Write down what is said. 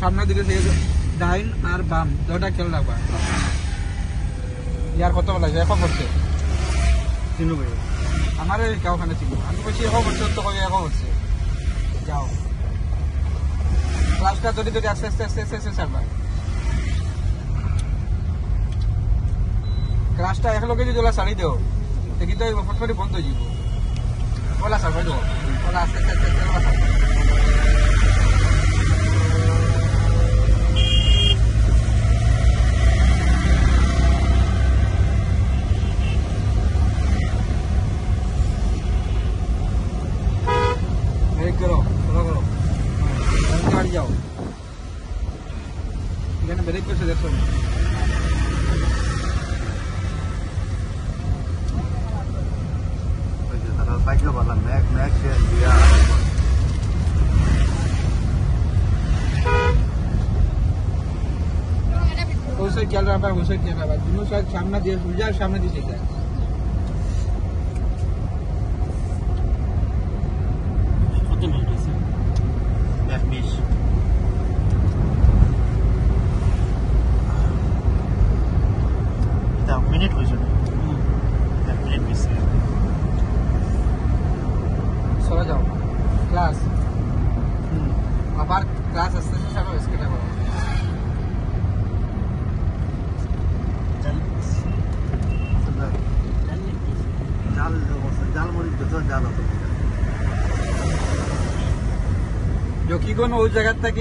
সামনের দিকে থেকে ডাইন আর বাম দুটা খেয়াল রাখবা। ইয়ার কত লাগে এখন করছে চিনু ভাই আমার ওখানে চিনু আমি বলছি এখন করছে তো কবে এখন করছে যাও ক্লাসটা যদি যদি আস্তে আস্তে আস্তে আস্তে আস্তে ছাড়বা ক্লাসটা একলগে যদি ওলা ছাড়ি দেও তো কিন্তু ফটফটি বন্ধ হয়ে যাব ওলা ছাড়বাই দেবো ওলা আস্তে আস্তে আস্তে আস্তে ওলা ছাড়বা करो थोड़ा करो गाड़ी जाओ এখানে ব্রেক করতে দেখো ওই যে তারা সাইকেল বললাম ম্যাক ম্যাক দিয়া ওই সাইড খেয়াল রাখবা ওই সাইড খেয়াল রাখবা দুনো সাইড সামনে দিয়ে সুজার সামনে দিয়ে যায় মিনিট হয়েছে 1 মিনিট বেশি চলে যাও ক্লাস আবার ক্লাস আসতে আসতে সব স্কেটে করো জাল মরিচ তো জাল আছে जो कि उस जगह तक